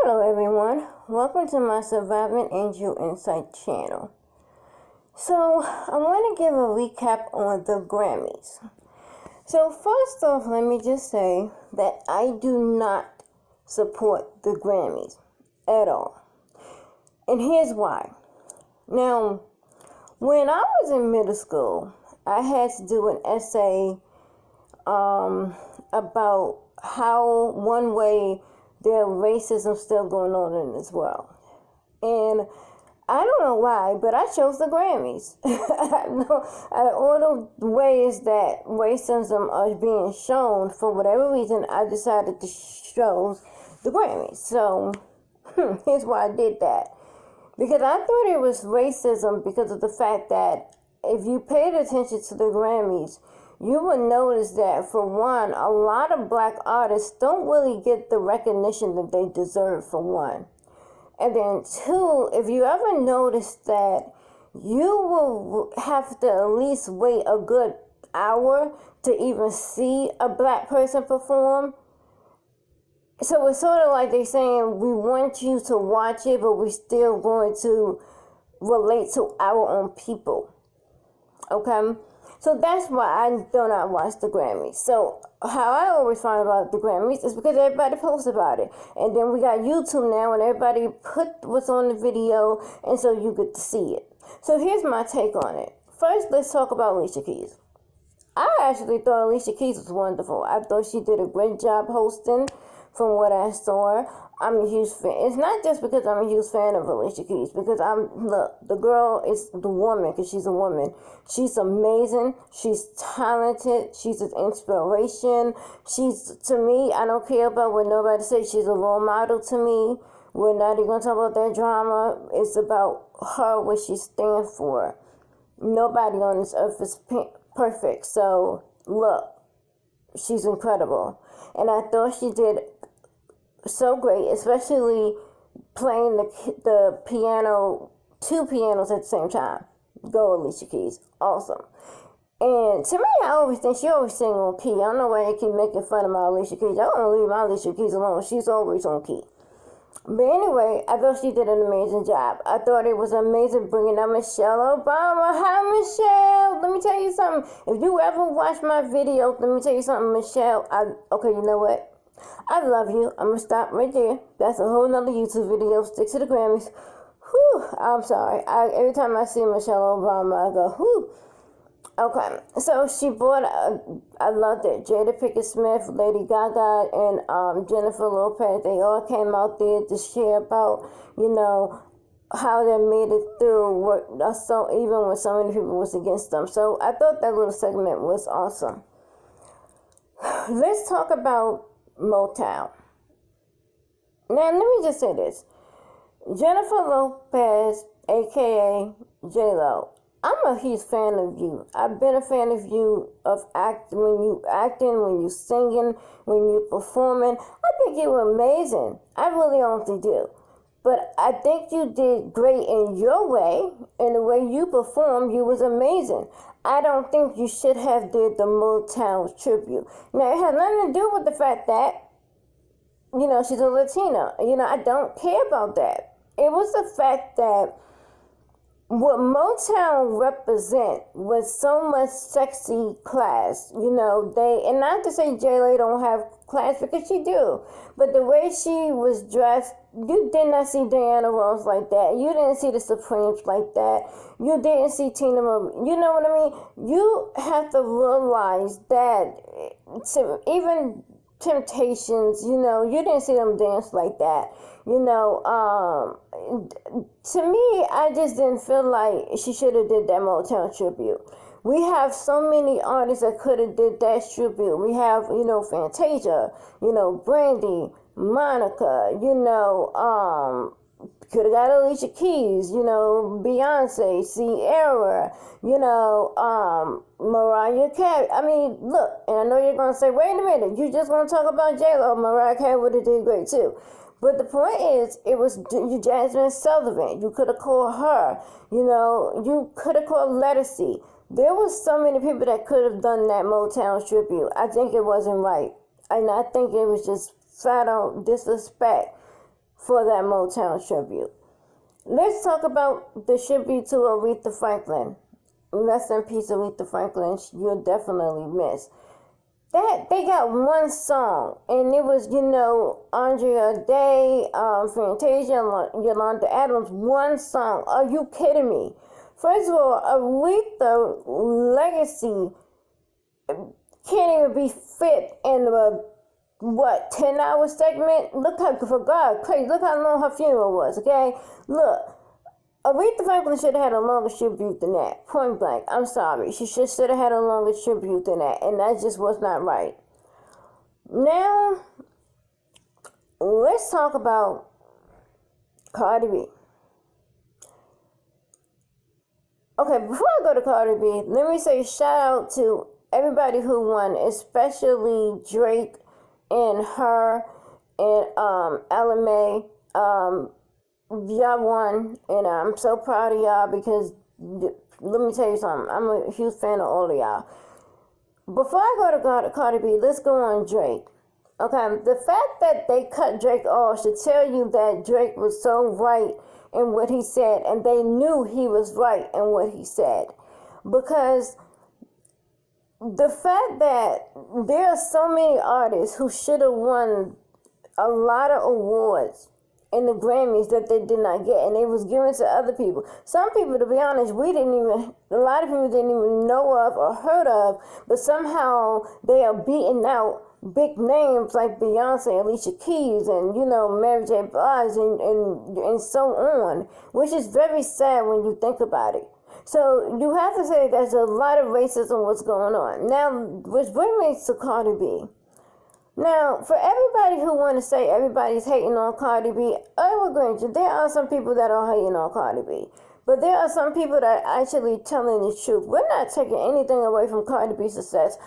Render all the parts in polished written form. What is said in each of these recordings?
Hello everyone, welcome to my Surviving Angel Insight channel. So I want to give a recap on the Grammys. So first off, let me just say that I do not support the Grammys at all. And here's why. Now, when I was in middle school, I had to do an essay about how one way there's racism still going on in this world. And I don't know why, but I chose the Grammys. All the ways that racism are being shown, for whatever reason, I decided to choose the Grammys. So here's why I did that. Because I thought it was racism because of the fact that if you paid attention to the Grammys, you will notice that, for one, a lot of black artists don't really get the recognition that they deserve, for one. And then two, if you ever notice that you will have to at least wait a good hour to even see a black person perform. So it's sort of like they're saying, we want you to watch it, but we're still going to relate to our own people. Okay? So that's why I do not watch the Grammys. So how I always find about the Grammys is because everybody posts about it. And then we got YouTube now, and everybody put what's on the video, and so you get to see it. So here's my take on it. First, let's talk about Alicia Keys. I actually thought Alicia Keys was wonderful. I thought she did a great job hosting from what I saw. I'm a huge fan. It's not just because I'm a huge fan of Alicia Keys, because the girl is the woman, because she's a woman. She's amazing. She's talented. She's an inspiration. To me, I don't care about what nobody says. She's a role model to me. We're not even going to talk about that drama. It's about her, what she stands for. Nobody on this earth is perfect. So, look, she's incredible. And I thought she did so great, especially playing the piano, two pianos at the same time. Go Alicia Keys. Awesome. And to me, I always think she always sing on key. I don't know why they keep making fun of my Alicia Keys. I don't leave my Alicia Keys alone. She's always on key. But anyway, I thought she did an amazing job. I thought it was amazing bringing up Michelle Obama. Hi, Michelle. Let me tell you something. If you ever watch my videos, let me tell you something, Michelle. Okay, you know what? I love you. I'm going to stop right there. That's a whole nother YouTube video. Stick to the Grammys. Whew, I'm sorry. Every time I see Michelle Obama, I go, whew. Okay, so she brought, I loved it, Jada Pinkett Smith, Lady Gaga, and Jennifer Lopez. They all came out there to share about, how they made it through, even when so many people was against them. So I thought that little segment was awesome. Let's talk about Motown. Now, let me just say this. Jennifer Lopez, a.k.a. J-Lo, I'm a huge fan of you. I've been a fan of you when you acting, when you singing, when you performing. I think you were amazing. I really honestly do. But I think you did great in your way, and the way you performed, you was amazing. I don't think you should have did the Motown tribute. Now, it has nothing to do with the fact that, she's a Latina. I don't care about that. It was the fact that what Motown represent was so much sexy class, and not to say J-Lo don't have class, because she do, but the way she was dressed, you did not see Diana Ross like that. You didn't see the Supremes like that. You didn't see Tina Marie. You know what I mean? You have to realize that even Temptations, you didn't see them dance like that. To me, I just didn't feel like she should have did that Motown tribute. We have so many artists that could have did that tribute. We have, Fantasia, Brandy, Monica, could have got Alicia Keys, Beyonce, Sierra, Mariah Carey. I mean, look, and I know you're going to say, wait a minute, you just want to talk about J-Lo. Mariah Carey would have did great too. But the point is, it was Jasmine Sullivan. You could have called her, you could have called Lettucey. There was so many people that could have done that Motown tribute. I think it wasn't right. And I think it was just flat out disrespect for that Motown tribute. Let's talk about the tribute to Aretha Franklin. Rest in peace, Aretha Franklin. You'll definitely miss. That they got one song, and it was, Andrea Day, Fantasia, Yolanda Adams, one song. Are you kidding me? First of all, Aretha legacy can't even be fit in a 10-hour segment? Look how, for God, crazy, look how long her funeral was, okay? Look, Aretha Franklin should have had a longer tribute than that. Point blank. I'm sorry. She should have had a longer tribute than that. And that just was not right. Now, let's talk about Cardi B. Okay, before I go to Cardi B, let me say shout out to everybody who won, especially Drake and her and Ella May. Y'all won, and I'm so proud of y'all because let me tell you something. I'm a huge fan of all of y'all. Before I go to Cardi B, let's go on Drake. Okay, the fact that they cut Drake off should tell you that Drake was so right in what he said, and they knew he was right in what he said. Because the fact that there are so many artists who should have won a lot of awards in the Grammys that they did not get, and they was given to other people. Some people, to be honest, a lot of people didn't even know of or heard of, but somehow they are beating out big names like Beyonce, Alicia Keys, and Mary J. Blige, and so on, which is very sad when you think about it. So you have to say there's a lot of racism what's going on. Now, which brings me to Cardi B. Now, for everybody who want to say everybody's hating on Cardi B, I will grant you, there are some people that are hating on Cardi B. But there are some people that are actually telling the truth. We're not taking anything away from Cardi B's success.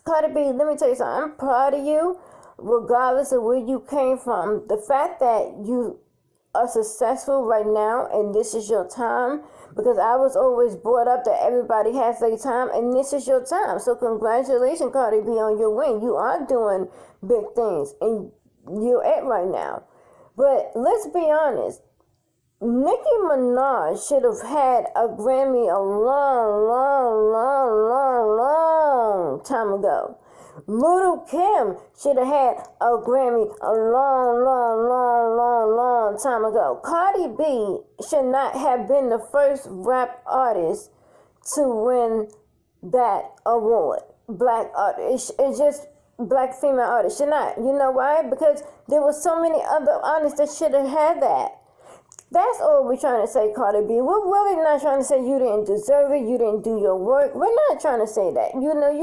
Cardi B, let me tell you something. I'm proud of you, regardless of where you came from. The fact that you are successful right now and this is your time, because I was always brought up that everybody has their time and this is your time. So congratulations, Cardi B, on your win. You are doing big things and you're it right now. But let's be honest, Nicki Minaj should have had a Grammy a long time ago. Little Kim should have had a Grammy a long time ago. Cardi B should not have been the first rap artist to win that award. Black artist. It's just black female artist. Should not. You know why? Because there were so many other artists that should have had that. That's all we're trying to say, Cardi B. We're really not trying to say you didn't deserve it, you didn't do your work. We're not trying to say that. You had a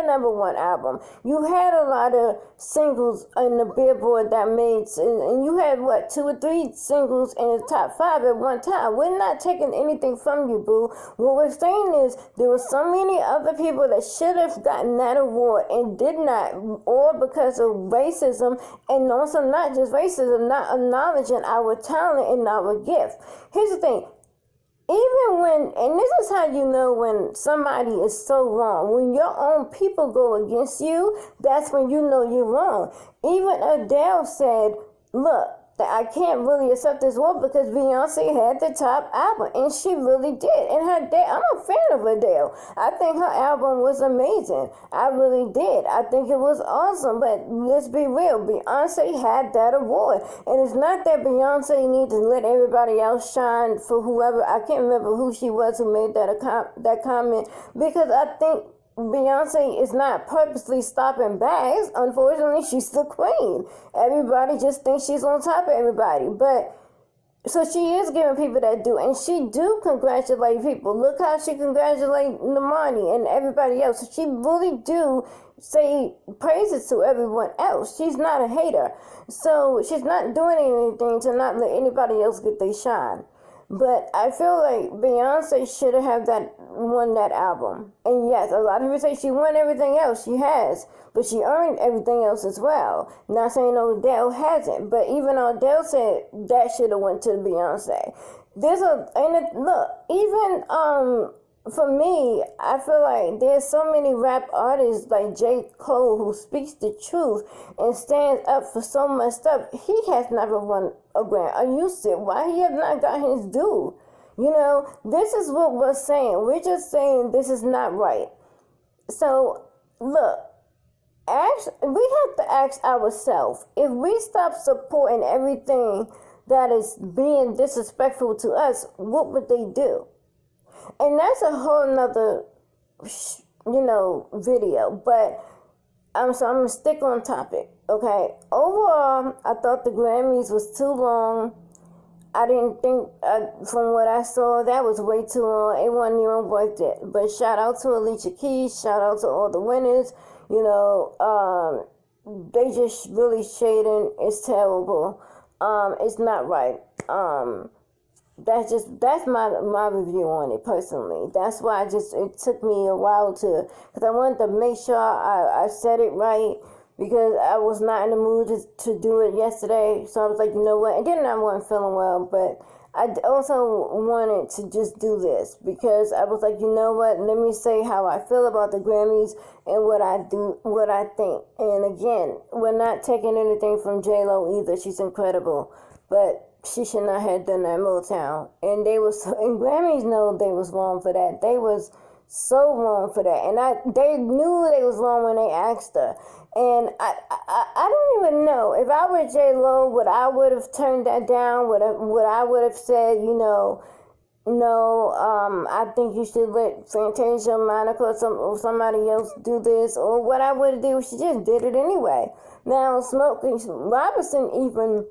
#1 album. You had a lot of singles in the Billboard that made, and you had, 2 or 3 singles in the top 5 at one time. We're not taking anything from you, boo. What we're saying is there were so many other people that should have gotten that award and did not, all because of racism, and also not just racism, not acknowledging our talent and our gift. Here's the thing. Even when, and this is how you know when somebody is so wrong, when your own people go against you, that's when you know you're wrong. Even Adele said, look, that I can't really accept this award because Beyonce had the top album, and she really did. And I'm a fan of Adele. I think her album was amazing. I really did. I think it was awesome. But let's be real, Beyonce had that award, and it's not that Beyonce needs to let everybody else shine for whoever. I can't remember who she was who made that comment, because I think Beyonce is not purposely stopping bags. Unfortunately, she's the queen. Everybody just thinks she's on top of everybody. But so she is giving people that do, and she do congratulate people. Look how she congratulates Normani and everybody else. She really do say praises to everyone else. She's not a hater. So she's not doing anything to not let anybody else get their shine. But I feel like Beyonce should have won that album. And yes, a lot of people say she won everything else. She has. But she earned everything else as well. Not saying Adele hasn't. But even Adele said that should have went to Beyonce. Look, even for me, I feel like there's so many rap artists like J. Cole who speaks the truth and stands up for so much stuff. He has never won a Grammy. Are you serious? Why he has not got his due? You know, this is what we're saying. We're just saying this is not right. So, look, we have to ask ourselves, if we stop supporting everything that is being disrespectful to us, what would they do? And that's a whole nother, video. But I'm gonna stick on topic. Okay. Overall, I thought the Grammys was too long. I didn't think, from what I saw, that was way too long. It wasn't even worth it. But shout out to Alicia Keys. Shout out to all the winners. They just really shading. It's terrible. It's not right. That's my review on it personally. That's why it took me a while because I wanted to make sure I said it right, because I was not in the mood to do it yesterday. So I was like, you know what? And then I wasn't feeling well, but I also wanted to just do this because I was like, you know what? Let me say how I feel about the Grammys and what I think. And again, we're not taking anything from J-Lo either. She's incredible, but she should not have done that Motown. And Grammys know they was wrong for that. They was so wrong for that. And they knew they was wrong when they asked her. And I don't even know. If I were J-Lo, I would have turned that down? What I would have said, no, I think you should let Fantasia, Monica, or somebody else do this. Or what I would have did, she just did it anyway. Now, Smokey Robinson even,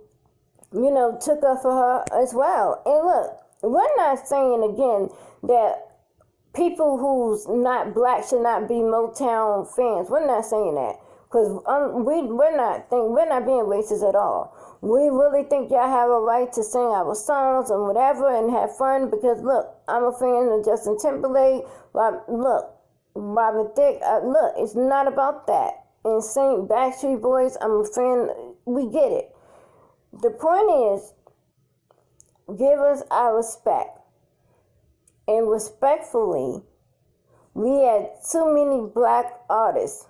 took up for her as well. And look, we're not saying, again, that people who's not black should not be Motown fans. We're not saying that. Because we're not being racist at all. We really think y'all have a right to sing our songs and whatever and have fun. Because look, I'm a fan of Justin Timberlake. Robin Thicke. Look, it's not about that. And sing Backstreet Boys, I'm a fan. We get it. The point is, give us our respect. And respectfully, we had too many black artists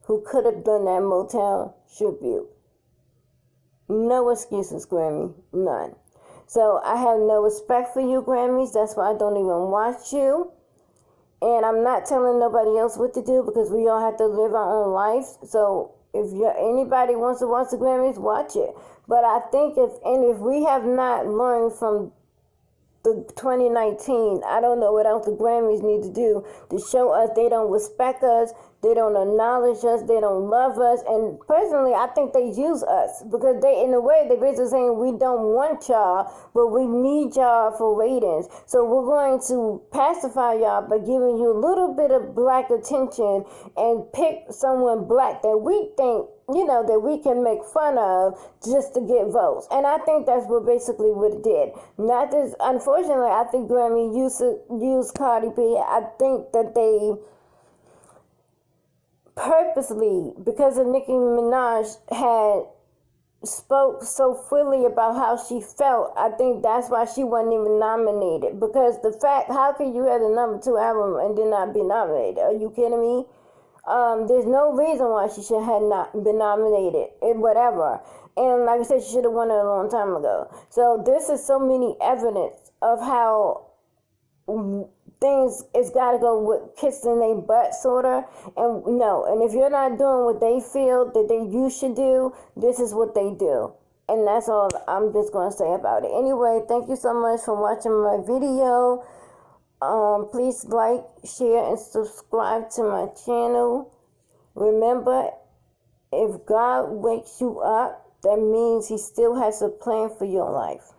who could have done that Motown tribute. No excuses, Grammy. None. So I have no respect for you, Grammys. That's why I don't even watch you. And I'm not telling nobody else what to do because we all have to live our own lives. So if anybody wants to watch the Grammys, watch it. But I think if we have not learned from the 2019, I don't know what else the Grammys need to do to show us they don't respect us, they don't acknowledge us, they don't love us. And personally, I think they use us because in a way, they're basically saying we don't want y'all, but we need y'all for ratings. So we're going to pacify y'all by giving you a little bit of black attention and pick someone black that we think, that we can make fun of just to get votes. And I think that's basically what it did. Not this, unfortunately, I think Grammy used Cardi B. I think that they purposely, because of Nicki Minaj had spoke so freely about how she felt, I think that's why she wasn't even nominated. Because the fact, how can you have the number 2 album and then not be nominated? Are you kidding me? There's no reason why she should have not been nominated, whatever. And like I said, she should have won it a long time ago. So this is so many evidence of how things, it's got to go with kissing their butt, sort of. And no, and if you're not doing what they feel that you should do, this is what they do. And that's all I'm just going to say about it. Anyway, thank you so much for watching my video. Please like, share, and subscribe to my channel. Remember, if God wakes you up, that means He still has a plan for your life.